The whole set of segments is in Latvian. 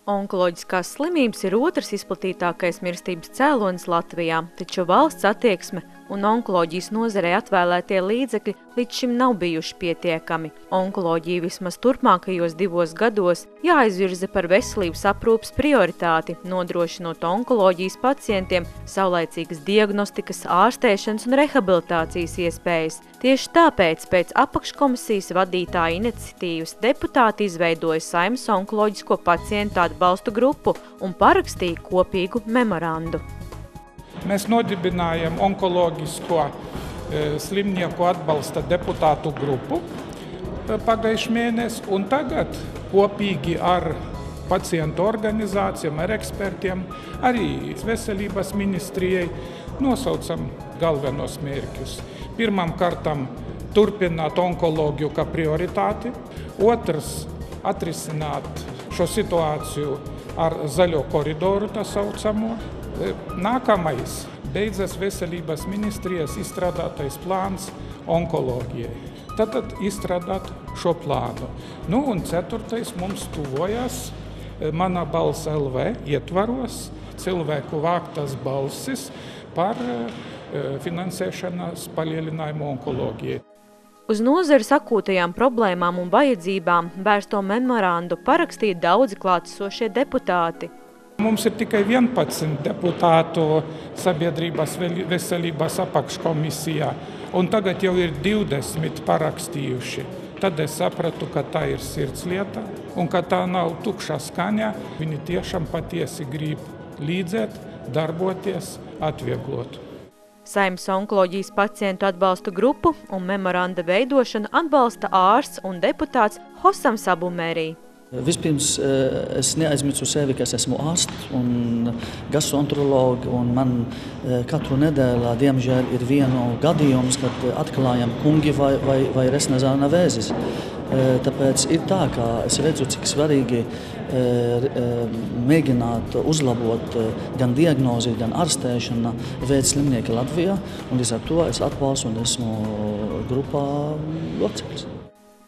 Onkoloģiskās slimības ir otrs izplatītākais mirstības cēlonis Latvijā, taču valsts attieksme un onkoloģijas nozarei atvēlētie līdzekļi līdz šim nav bijuši pietiekami. Onkoloģija vismaz turpmākajos 2 gados jāizvirza par veselības aprūpes prioritāti, nodrošinot onkoloģijas pacientiem saulaicīgas diagnostikas, ārstēšanas un rehabilitācijas iespējas. Tieši tāpēc pēc apakškomisijas vadītāja iniciatīvas deputāti izveidoja Saeimas onkoloģisko pacientu atbalstu grupu un parakstīja kopīgu memorandu. Mēs nodibinājām onkoloģisko slimnieku atbalsta deputātu grupu pagājušajā mēnesī, un tagad kopīgi ar pacientu organizācijām, ar ekspertiem, arī veselības ministrijai nosaucam galvenos mērķus. Pirmām kārtām turpināt onkoloģiju kā prioritāti, otrs atrisināt šo situāciju ar zaļo koridoru, tā saucamo. Nākamais beidzas veselības ministrijas izstrādātais plāns onkoloģijai. Tad izstrādāt šo plānu. Un ceturtais mums tuvojas Mana balss LV ietvaros cilvēku vāktas balsis par finansēšanas palielinājumu onkoloģijai. Uz nozares akūtajām problēmām un vajadzībām vērsto memorandu parakstīja daudzi klātesošie deputāti. Mums ir tikai 11 deputātu sabiedrības veselības apakškomisijā, un tagad jau ir 20 parakstījuši. Tad es sapratu, ka tā ir sirdslieta un ka tā nav tukša skaņa. Viņi tiešām patiesi grib līdzēt, darboties, atvieglot. Saeimas onkoloģijas pacientu atbalstu grupu un memoranda veidošanu atbalsta ārsts un deputāts Hosams Abumērī. Vispirms es neaizmirsu sevi, ka es esmu ārsts un gastroenterologs, un man katru nedēļu, diemžēl, ir vienu gadījums, kad atklājam kungi vai resnazāna vēzis. Tāpēc ir tā, ka es redzu, cik svarīgi mēģināt uzlabot gan diagnozi, gan ārstēšanu veids slimnieki Latvijā, un līdz ar to es atbalstu un esmu grupā loceklis.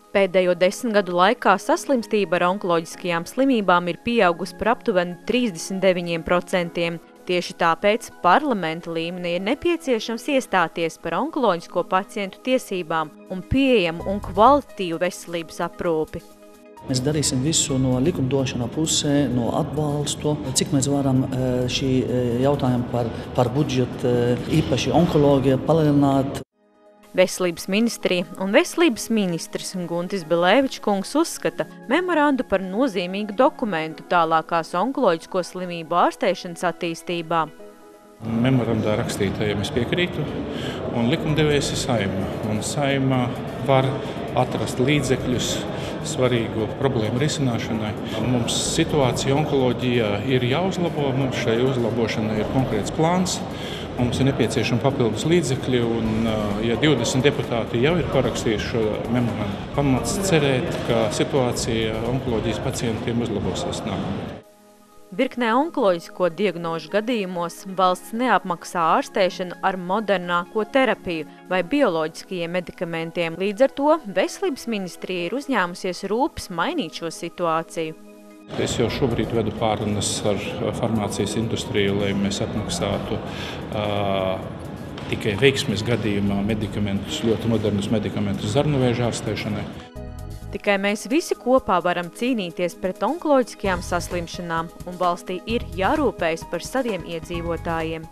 Pēdējo 10 gadu laikā saslimstība ar onkoloģiskajām slimībām ir pieaugusi par aptuveni 39%. Tieši tāpēc parlamenta līmenī ir nepieciešams iestāties par onkoloģisko pacientu tiesībām un pieejamu un kvalitatīvu veselības aprūpi. Mēs darīsim visu no likumdošanas pusē, no atbalstu, cik mēs varam šī jautājuma par budžetu, īpaši onkoloģiju palielināt. Veselības ministrija un veselības ministrs Guntis Bilēvičs kungs uzskata memorandu par nozīmīgu dokumentu tālākās onkoloģisko slimību ārstēšanas attīstībā. Memorandā rakstītājiem es piekrītu, un likumdevējs ir Saeima. Un Saeima var atrast līdzekļus svarīgu problēmu risināšanai. Mums situācija onkoloģijā ir jāuzlabo, mums šai uzlabošanai ir konkrēts plāns. Mums ir nepieciešami papildus līdzekļi, un ja 20 deputāti jau ir parakstījuši šo memorandu, pamats cerēt, ka situācija onkoloģijas pacientiem uzlabosies nākamgad. Virknē onkoloģisko diagnožu gadījumos valsts neapmaksā ārstēšanu ar modernāko terapiju vai bioloģiskajiem medikamentiem. Līdz ar to veselības ministrija ir uzņēmusies rūpes mainīt šo situāciju. Es jau šobrīd vedu pārunas ar farmācijas industriju, lai mēs apmaksātu tikai veiksmes gadījumā medikamentus, ļoti modernus medikamentus zarnuvēža ārstēšanai. Tikai mēs visi kopā varam cīnīties pret onkoloģiskajām saslimšanām, un valstī ir jārūpējas par saviem iedzīvotājiem.